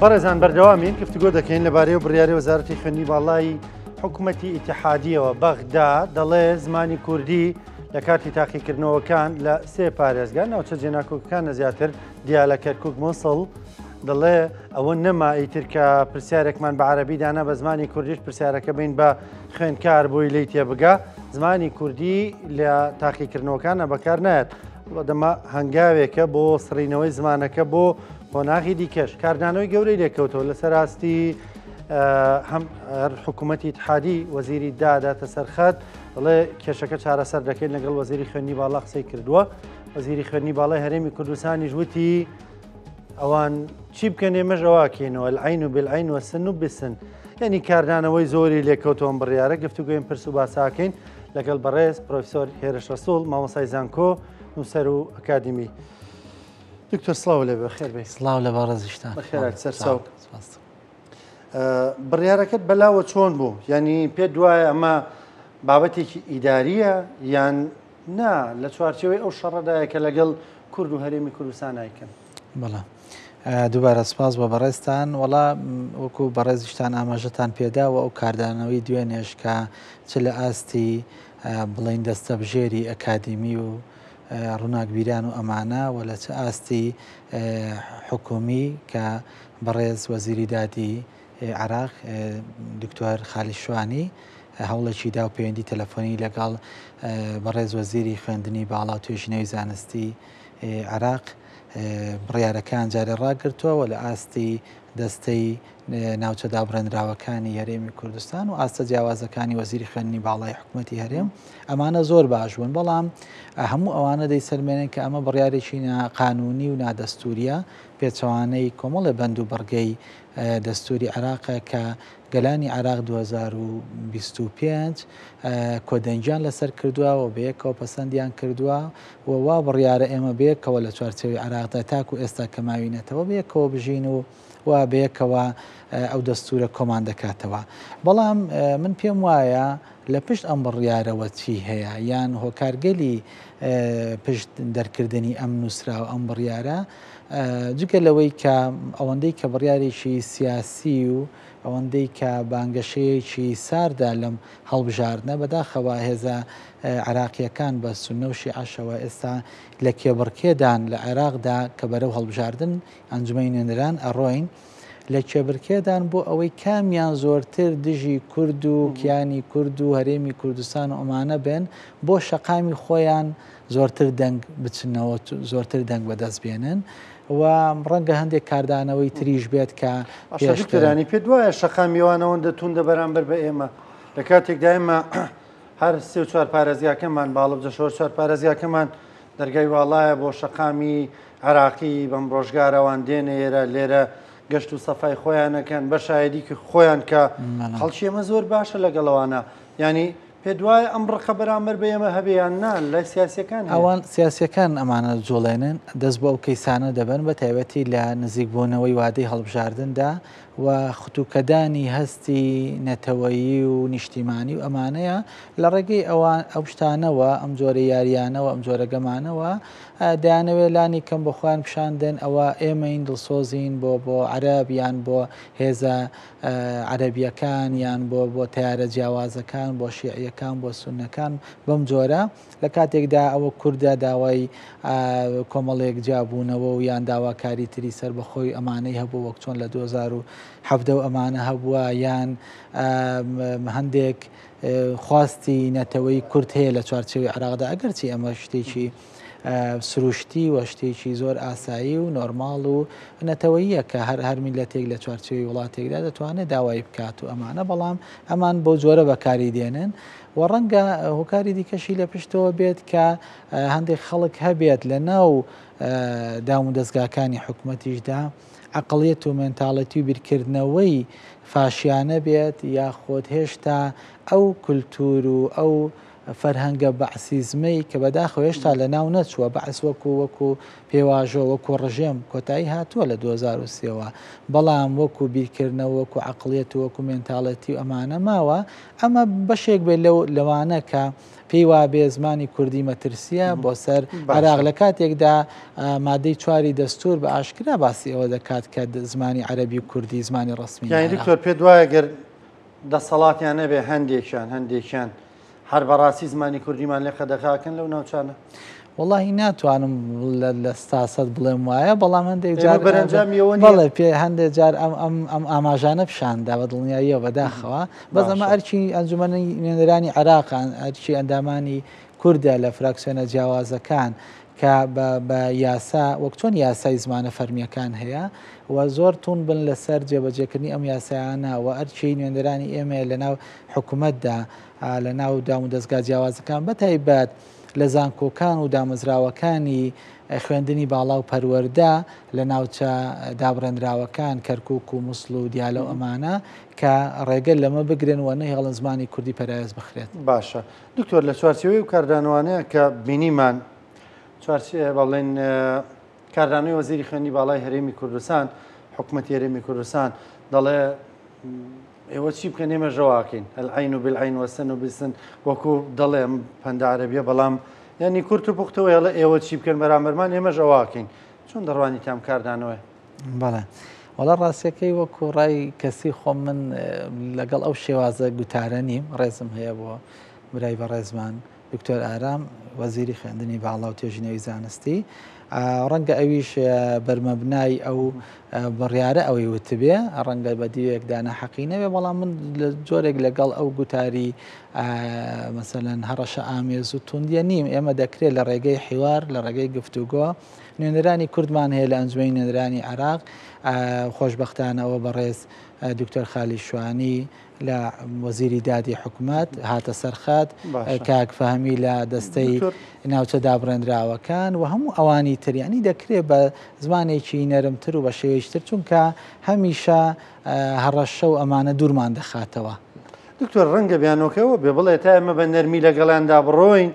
بەڕێزان بەردەوامین گفتوگۆ دەکەین لەبارەی بڕیاری وەزارەتی خوێندنی باڵای حکوومەتی ئیتیحادیەوە بەغدا دەڵێ زمانی کوردی لە کاتی تاقیکردنەوەکان لە سێ پارێزگا ناوچە جێناکۆکەکانە زیاتر دیالە کەرکووک مووسڵ دەڵێ ئەوە نەما ئیتر کە پرسیارێکمان بە عەرەبی دانا بە زمانی کوردیش پرسیارەکە بین بە خوێندکار بۆی لی تێبگا زمانی کوردی لە تاقیکردنەوەکانە بەکار نایەت دەما هەنگاوێکە بۆ سڕینەوەی زمانەکە بۆ بۆناغی دیکەش کاردانەوەی گەورەی لێکەوتەوە لەسەر راستی هەم حکوومەتی اتحادی وەزیری داداتە سەرخەت دەڵێ کێشەکە چارەسەر دەکەین لەگەڵ وەزیری خوێندنی باڵا قسەی کردووە وەزیری خوێندنی باڵای هەرێمی کوردستانیش وتی ئەوان چی بکەن ئێمەش ئەواکەینەوە العین و بالعین وەسن و بسن یعنی کاردانەوەی زۆری لێکەوتەوە بڕیارە گفتوگوین پرس و باساکەین لەگەڵ بەڕێز پرۆفیسۆر هێرش ڕەسوڵ مامۆستای زانکۆ نووسەر و ئەکادمی دکتۆر سڵاو لێبێ خێر بێ سڵاو لە بەڕێزیشتان بەخێرات سەرچاو بڕیارەکەت بەلاوە چۆن بوو یعنی پێت دوایە ئەمە بابەتێکی ئیداریە یان نا لە چوارچەوەی ئەو شەڕەدایە کە لەگەڵ کورد و هەرێمی کوردستان ئایکەن بەڵام دووبارە سپاس بە بەڕێزتان وەڵا وەکو بەڕێزیشتان ئاماژەتان پێداوە ئەو کاردانەوەی دوێنێش کە چ لە ئاستی بڵین دەستە بژێری ئەکادیمی و ڕووناکبیران و ئەمانە و لە چه ئاستی حکومی کە بەڕێز وەزیری دادی عراق دکتۆر خالی شوانی هەوڵێکی دا و پەیوەندی تەلەفۆنی لەگەڵ بەڕێز وەزیری خوێندنی باڵا و توێژینەوەی زانستی عراق بڕیارەکان جارێ ڕاگرتووە و لە ئاستی دەستەی ناوچە دابڕێنراوەکانی هەرێمی کوردستان و ئاستە جیاوازەکانی وەزیری خوێندنی باڵای حکوومەتی هەرێم ئەمانە زۆر باش بوون بەڵام هەموو ئەوانە دەیسەلمێنن کە ئەمە بڕیارێکی قانونی و نادەستوریە پێچەوانەی کۆمەڵە بەند و بەڕگەی دەستوری عراقە کە گەلانی عراق 2025 کۆدەنجیان لەسەر کردووە و بەیەکەوە پەسەندیان کردووە و وا بڕیارە ئێمە بەیەکەوە لە چوارچەوەی عراقدا تاکو ئێستا کەماوینێتەوە بەیەکەوە بژین و وا بەیەکەوە ئەو دەستورە کۆمان دەکاتەوە بەڵام من پێم وایە لە پشت ئەم بڕیارەوە چی هەیە یان هۆکارگەلی پشت دەرکردنی ئەم نووسرا و ئەم بڕیارە جگە لەوەی کە ئەوەندەی کە بڕیارێکی سیاسی و ئەوەندەی کە بانگەشەیەکی ساردا لەم هەڵبژاردنە بەداخەوە هێزە عراقیەکان بە سونە و شیعەشەوە ئێستا لە کێبڕکێدان لە عێراقدا کە بەرەو هەڵبژاردن ئەنجومەی نوێنەران ئەڕۆین لە کێبرکێدان بۆ ئەوەی کامیان زۆرتر دژی کورد و کیانی کورد و هەرێمی کوردستان و ئەمانە بێن بۆ شەقامی خۆیان زۆرتر دەنگ بچنەوە زۆرتر دەنگ بەدەست بێنن و ڕەنگە هەندێک کاردانەوەی تریش بێت کە پێشترانی پێ دوایە شەقامیوانەوەندە توندە بەرامبەر بە ئێمە لە کاتێکدا ئێمە هەر سێ و چوار پارێزگاکەمان باڵە بجە شۆر چوار پارێزگاکەمان دەرگای واڵایە بۆ شەقامی عراقی بەم ڕۆژگارەوان دێنە ئێرە لێرە گەشت و سەفای خۆیانەکەن بە شایدی خۆیان کە خەڵکی ئێمە زۆر باشە لەگەڵەوانە ینی پێ دوایە ئەم ڕقە بەرامبەر بە ئێمە هەبیان نان لە سیاسەکان ئەوان سیاسەکان ئەمانە جوڵێنن دەست بە ئەو کەیسانە دەبن بە تایبەتی لە نزیکبوونەوەی وادەی هەڵبژاردندا و خوتوکەدانی هەستی نەتەوەیی و نیشتیمانی و ئەمانەیە لە ڕێگەی ئەوان ئەو شتانەوە ئەم جۆرە یاریانەوە ئەم جۆرە گەمانەوە دایانەوێ لانی کەم بە خۆیان پیشاندن ئەوە ئێمەین دڵسۆزین بۆ عەرەب یان بۆ هێزە عەرەبیەکان یان بۆ تیارە جیاوازەکان بۆ شیعیەکان بۆ سونەکان بەم جۆرە لە کاتێکدا ئەوە کووردە داوای کۆمەڵێک جیابوونەوە و یان داواکاری تری سەر بەخۆی ئەمانەی هەبوو وەک چۆن لە 2017 و ئەمانە هەبووە یان هەندێک خواستی نەتەوەی کورد هەیە لە چوارچێوی عێراقدا ئەگەرچی ئەمە شتێکی سروشتی و شتێکی زۆر ئاسایی و نۆرماڵ و نەتەوەییە کە هەر میلەتێک لە چوارچێوی وڵاتێکدا دەتوانێت داوای بکات و ئەمانە بەڵام ئەمان بۆ جۆرە بەکاری دێنن و ڕەنگە هۆکاری دیکەشی لە پشتەوە بێت کە هەندێک خەڵک هەبێت لە ناو دام و دەستگاکانی حکوومەتیشدا عقڵیەت و مێنتاڵەتی و بیرکردنەوەی فاشیانە بێت یاخۆت هێشتا ئەو کولتور و ئەو فەرهەنگە بەعسیزمەی کە بەداخەوە هێشتا لە ناو نەچووە بەعس وەکو پێواژە وەکو ڕژێم کۆتایی هاتووە لە 2023ەوە بەڵام وەکو بیرکردنەوە وەکو عقلیەت و وەکو مێنتاڵەتی و ئەمانە ماوە ئەمە بەشێک بێت لەوانە کە پێی وابێ زمانی کوردی مەترسیە بۆ سەر عراق لە کاتێکدا مادەی 4 دەستور بە ئاشکرا باسی ئەوە دەکات کە زمانی عەرەبی و کوردی زمانی ڕسمی دکتۆر پێ دوایە گەر دەسەڵاتیان نەبێ هەندێکیان هەر بەڕاستی زمانی کوردیمان لێ قەدەغاکەن لەو ناوچانە واللهی ناتوانم لە ستاسەد بڵێم وایە بەڵام هەندێک جار بەرەنجامیەوە پێ هەندێک جار ئەم ئاماژانە پیشاندا بە دڵنیاییەوە بەداخەوە بەس ئەمە ئەرچی ئەنجومەنی نوێنەرانی عێراقان ئەرچی ئەندامانی کووردە لە فراکسیۆنە جیاوازەکان کە بە یاسا وەک چۆن یاسای زمانە فەرمیەکان هەیە و زۆر تون بن لەسەر جێبەجێکردنی ئەم یاسایانە و ئەرچی نوێنەرانی ئێمە لە ناو حکوومەتدا لە ناو دام و دەستگا جیاوازەکان بەتایبەت لە زانکۆکان و دامەزراوەکانی خوێندنی باڵا و پەروەردە لە ناوچە دابڕێنراوەکان کەرکووک و مووسڵ و دیالە و ئەمانە کە ڕێگەل لەمە بگرن و نەهێڵن زمانی کوردی پەرایز بخرێت. باشە دکتۆر لە چوارچێوەی و کاردانوانەیە کە بینیمان بەڵێن کاردانەوەی وەزیری خوێندنی باڵای هەرێمی کوردستان حکوومەتی هەرێمی کوردستان دەڵێ ئێوە چی بکەن ئێمە ژەواکەین العین و بالعین وەسن و بسن وەکو دەڵێم پەندە عەرەبیە بەڵام ینی کورت و پوختەوە هێڵە ئێوە چی بکەن بەرامبەرمان ئێمە ژەواکەین چۆن دەڕوانی تام کاردانەوە بەڵێ وەڵا ڕاستیەکەی وەکو ڕای کەسی خۆم من لەگەڵ ئەو شێوازە گوتارە نیم ڕێزم هەیە بۆ برای بەڕێزمان دکتۆر ئارام وەزیری خوێندنی باڵا و توێژینەوەی زانستی ڕەنگە ئەویش بەرمەبنای ئەو بڕیارە ئەوەی وتبێ ڕەنگە بە دیوەیەکدانە حەقی نەبێ بەڵام من جۆرێک لەگەڵ ئەو گوتاری مەسەلەن هەڕەشە ئامێز و توندیە نیم ئێمە دەکرێت لە ڕێگەی حیوار لە ڕێگەی گفتوگۆ نوێنەرانی کوردمان هەیە لە ئەنجومەی نوێنەرانی عێراق خۆشبەختانەوە بەڕێز دکتۆر خالی شوانی لە وەزیری دادی حکوومەت هاتە سەرخات کاک فەهمی لە دەستەی ناوچە دابڕێنراوەکان و هەموو ئەوانی تریانی دەکرێت بە زمانێکی نەرمتر و بە شێوەیشتر چونکە هەمیشە هەڕەشە و ئەمانە دوورمان دەخاتەوە. دکتۆر ڕەنگە بیانۆکەوە بێ بڵێ تا ئەمە بە نەرمی لەگەڵیاندا بڕۆین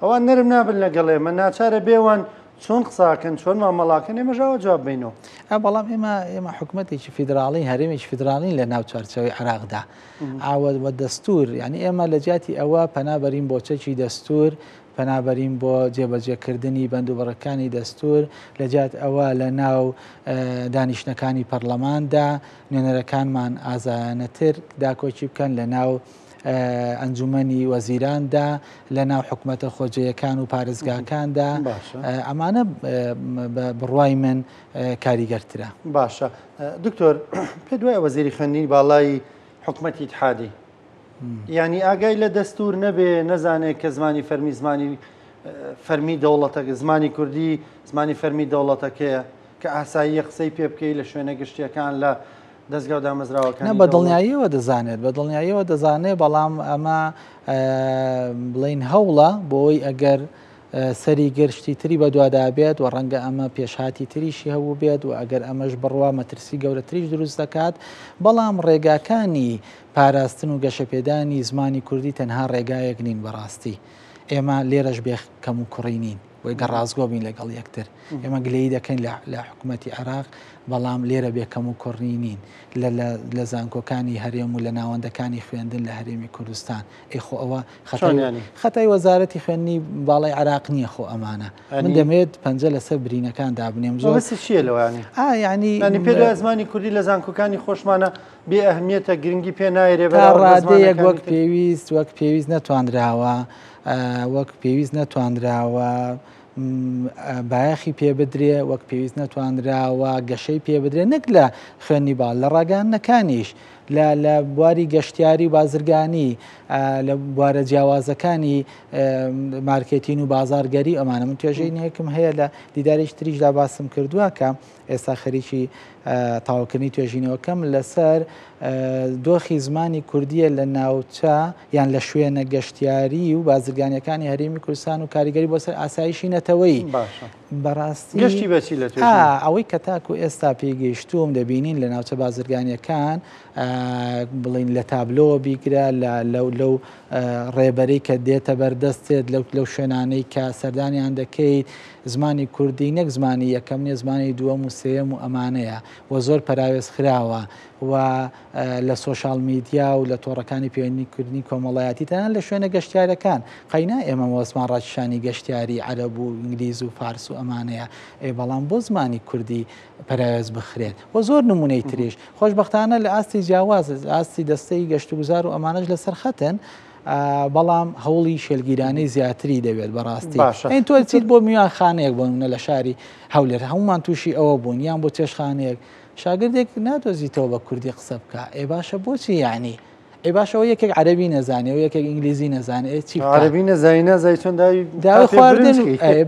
ئەوان نەرم نابن لەگەڵ ئێمە ناچارە بێوان چۆن قساکەن چۆن مامەڵاکەن ئێمە ژاوە جواب بینەوە بەڵام ئێمە حکوومەتێکی فیدراڵی هەرێمێکی فیدراڵین لە ناو چارچەوەی عێراقدا ئاوە دەستور یعنی ئێمە لە جیاتی ئەوە پەنابەرین بۆ چەکی دەستور پەنابەرین بۆ جێبەجێکردنی بەندوبەڕەکانی دەستور لە جات ئەوە لە ناو دانیشتەکانی پەرلەماندا نوێنەرەکانمان ئازایانەتر داکۆچی بکەن لە ناو ئەنجومەنی وەزیراندا لە ناو حکوومەتە خۆجەیەکان و پارێزگاکاندا ئەمانە بڕوای من کاریگەرترە. باشە دکتۆر پێ دوای وەزیری خوێندنی باڵای حکوومەتی ئیتحادی ینی ئاگای لە دەستور نەبێ نەزانێت کە زمانی فەرمی زمانی فەرمی دەوڵەتە زمانی کوردی زمانی فەرمی دەوڵەتەکەیە کە ئاسایی قسەی پێ بکەی لە شوێنە گشتیەکان لە دەستگا و دامەزراوەکان بە دڵنیاییەوە دەزانێت بە دڵنیاییەوە دەزانێت بەڵام ئەمە بڵین هەوڵە بۆی ئەگەر سەری گەرشتی تری بە دوادا بێت و ڕەنگە ئەمە پێشهاتی تریشی هەبوو بێت و ئەگەر ئەمەش بڕوا مەترسی گەورەتریش دروست دەکات بەڵام ڕێگاکانی پاراستن و گەشەپێدانی زمانی کوردی تەنها ڕێگایەک نین بەڕاستی ئێمە لێرەش بێ کەم و کوڕی نین وی گەڕازگۆ بین لەگەڵ یەکتر ئێمە گلەیی دەکەین لە حکوومەتی عێراق بەڵام لێرە بێکەم و کوڕنی نین لە زانکۆکانی هەرێم و لە ناوەندەکانی خوێندن لە هەرێمی کوردستان ئەیخۆ ئەوە خەتای وەزارەتی خوێندنی باڵای عێراق نییە خۆ ئەمانە من دەمێت پەنجە لەسەر برینەکان دابنێم زۆر چیە لەوانی پێ زمانی کوردی لە زانکۆکانی خۆشمانە بێ ئەهمیەتە گرنگی پێ نایرێ ڕادەیەک وەک پێویست نەتواندراوە وەک پێویست نەتواندراوە بایەخی پێ بدرێ وەک پێویست نەتواندراوە گەشەی پێ بدرێ نەک لە خوێندنی باڵ لە ڕاگەاندنەکانیش لە بواری گەشتیاری بازرگانی لە بوارە جیاوازەکانی مارکێتین و بازارگەری ئەمانە من توێژەی نێکم هەیە لە دیدارێک تریشدا باسم کردووە کە ئێستا خەریکی تاواکردنی توێژینەوەکەم لەسەر دۆخی زمانی کوردیە لە ناوچە یان لە شوێنە گەشتیاری و بازرگانیەکانی هەرێمی کوردستان و کاریگەری بۆ سەر ئاسایشی نەتەوەی بەڕاستی گەشتی بەچی لە توێ ئەوەی کە تاکو ئێستا پێگەیشتوم دەبینین لە ناوچە بازرگانیەکان بڵین لە تابلۆ بیگرە لەو ڕێبەرەی کە دێتە بەردەستێت لەو شوێنانەی کە سەردانیان دەکەیت زمانی کوردی نەک زمانی یەکەم نیە زمانی دووەم و سێم و ئەمانەیە و زۆر پەراوێز خراوە و لە سۆشال میدیا و لە تۆڕەکانی پەیوەندیکردنی کۆمەڵایەتی تەنان لە شوێنە گەشتیارەکان قەینا ئێمە وەسمان ڕاکێشانی گەشتیاری عەرەب و ئینگلیز و فارس و ئەمانەیە بەڵام بۆ زمانی کوردی پەراوێز بخرێت و زۆر نمونەی تریش خۆشبەختانە لە ئاستی جیاواز ئاستی دەستەی گەشتوگوزار و ئەمانەش لەسەر خەتن بەڵام هەوڵی شێلگیرانەی زیاتری دەوێت بەڕاستی این تۆ چیت بۆ میوان خانەیەک بۆ لە شاری هەولێر هەمومان تووشی ئەوە بوون یان بۆ چێشخانەیەک شاگردێک نادۆزیتەوە بە کوردی قسە بکە ئێ باشە بۆچی یعنی ئێ باشەوە یەکێک عەرەبی نەزانێ و یەکێک ئینگلیزی نەزانێت چی عەرەبی نەزانی نازای چۆن داوای خواردن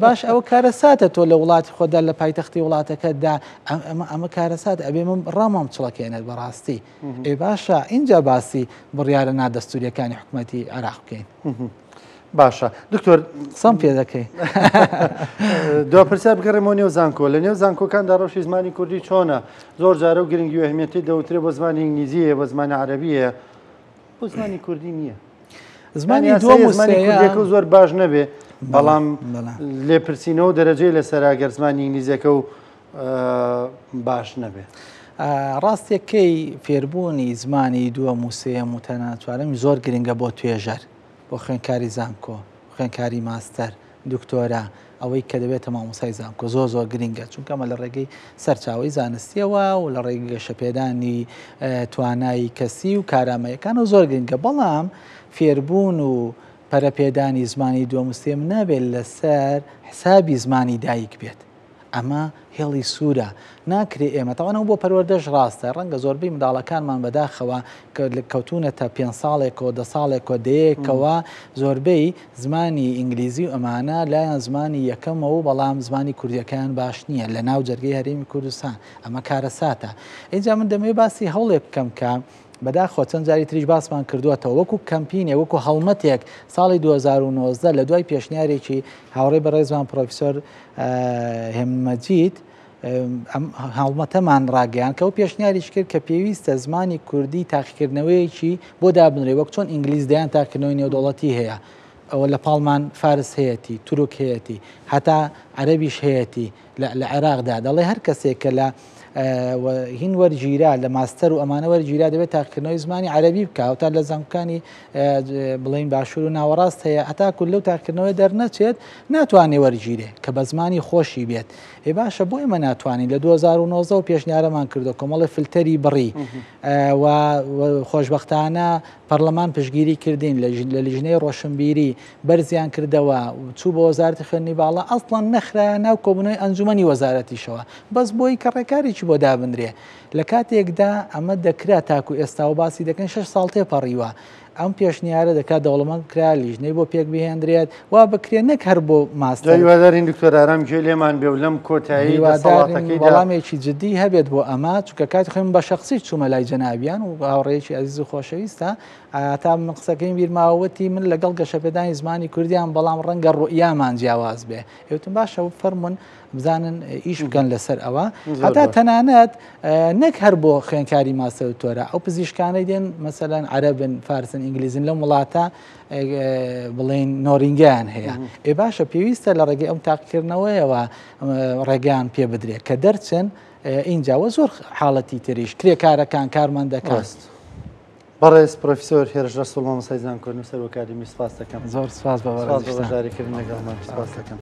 باش ئەوە کارەساتە تۆ لە وڵاتی خۆدا لە پایتەختی وڵاتەکەتدا ئەمە کارەسات ئەبێ من ڕامام چڵەکێنێت بەڕاستی ئێ باشە اینجا باسی بڕیارە نادەستوریەکانی حکوومەتی عێراق بکەین باشە دکتۆر قسەم پێ دەکەی دو پرسیار بگەڕێمەوە نێو زانکۆ لە نێو زانکۆکاندا ڕەوشی زمانی کوردی چۆنە زۆر جارە و گرنگی و ئەهمیەتی دەوترێت بۆ زمانی ئینگلیزیە بۆ زمانی عەرەبیە بۆ زمانی کوردی نییە زمانی دووەم و کوردیەکە زۆر باش نەبێ بەڵام لێپرسینەوە دەرەجەی لەسەر گەر زمانی ئینگلیزیەکە و باش نەبێ ڕاستیەکەی فێربوونی زمانی دووەم و سێم و تەنانەتوانم زۆر گرنگە بۆ توێژەر بۆ خوێندکاری زانکۆ خوێندکاری ماستەر دکتۆرا ئەوەی کە دەبێتە مامۆسای زانکۆ زۆر گرنگە چونکە ئەمە لە ڕێگەی سەرچاوی زانستیەوە و لە ڕێگەی گەشەپێدانی توانایی کەسی و کارامەیەکان و زۆر گرنگە بەڵام فێربوون و پەرەپێدانی زمانی دووەم و سێم نابێت لەسەر حسابی زمانی دایک بێت ئەمە هێڵی سوورە ناکرێ ئێمە تاوانەوە بۆ پەروەردەش ڕاستە ڕەنگە زۆربەی منداڵەکانمان بەداخەوە کەوتونەتە 5 ساڵێکەوە 10 ساڵێکەوە دەیەکەوە زۆربەی زمانی ئینگلیزی و ئەمانە لایەن زمانی یەکەمەوە بەڵام زمانی کوردیەکان باش نییە لە ناو جەرگەی هەرێمی کوردستان ئەمە کارەساتە اینجا من دەمەوێت باسی هەوڵێک بکەم کە بەداخۆ چەند جاری تریش باسمان کردووەتەوە وەکو کەمپینێ وەکو هەڵمەتێک ساڵی 2019 لە دوای پێشنیارێکی هاوڕێی بەڕێزمان پرۆفیسۆر هێمنمەجید هەڵمەتەمان ڕاگەیان کە ئەو پێشنیاریش کرد کە پێویستە زمانی کوردی تاقیکردنەوەیەکی بۆ دابنرێ وەک چۆن ئینگلیز دەیان تاقیکردنەوەی نێودەوڵەتی هەیە ئەوە لە پاڵمان فارس هەیەی تورک هەیەی هەتا عەرەبیش هەیەی لە عێراقدا دەڵێ هەر کەسێک کە لە هین وەرگیرا لە ماستەر و ئەمانە وەرگیرا دەبێت تاقیکردنەوەی زمانی عەرەبی بکە تا لە زانکۆکانی بڵین باشوور و ناوەڕاست هەیە هەتا کول لەو تاقیکردنەوەی دەرنەچێت ناتوانێت وەرگیرێ کە بە زمانی خۆشی بێت ئێ باشە بۆ ئێمە ناتوانین لە 2019 و پێشنیارەمان کردو کۆمەڵی فلتەری بڕی و خۆشبەختانە پەرلەمان پشتگیری کردین لە لیژنەی ڕۆشنبیری بەرزیان کردەوە چوو بە وەزارەتی خوێندنی باڵا ئەسڵەن نەخرایە ناو کۆبوونەوەی ئەنجومەنی وەزارەتیشەوە بەس بۆی کە ڕێکاریی بۆ دابنرێ لە کاتێکدا ئەمە دەکرا تاکو ئێستا و باسی دەکەن 6 ساڵ تێپەڕیوە ئەم پێشنیارە دەکات دەوڵەمەند کرا لیژنەی بۆ پێک بهێنرێت وا بکرێت نەک هەر بۆ ماستەر هیوادارین دکتۆر ئارام گوێ لێمان بێ و لەم کۆتایی وەڵامێکی جددی هەبێت بۆ ئەمە چونکە کاتی خۆم بە شەخسی چوومە لای جەنابیان و هاوڕێیەکی عەزیز و خۆشەویستە تا من قسەکەی بیرماوەتی من لەگەڵ گەشەپێدانی زمانی کوردیان بەڵام ڕەنگە ڕوئیامان جیاواز بێ ئێوتم باشە فەرمون بزانن ئیش بکەن لەسەر ئەوە هەتا تەنانەت نەک هەر بۆ خوێندکاری ماستەر دکتۆرە ئەو پزیشکانەی دێن مەسەلەن عەرەبن فارسن ئینگلیزین لەم وڵاتە بڵین نۆرینگیان هەیە ئێ باشە پێویستە لە ڕێگەی ئەم تاقیکردنەوەیەوە ڕێگەیان پێ بدرێت کە دەرچن ئینجاوە زۆر حاڵەتی تریش کرێکارەکان کارمەندەکان بەڕێز پرۆفیسۆر هێرش ڕەسوڵ مامۆستای زانکۆ نووسەر و ئەکادمی سپاس دەکەم زۆر سپاس بە بەڕێزیکردن لەگەڵمان سپاس دەکەم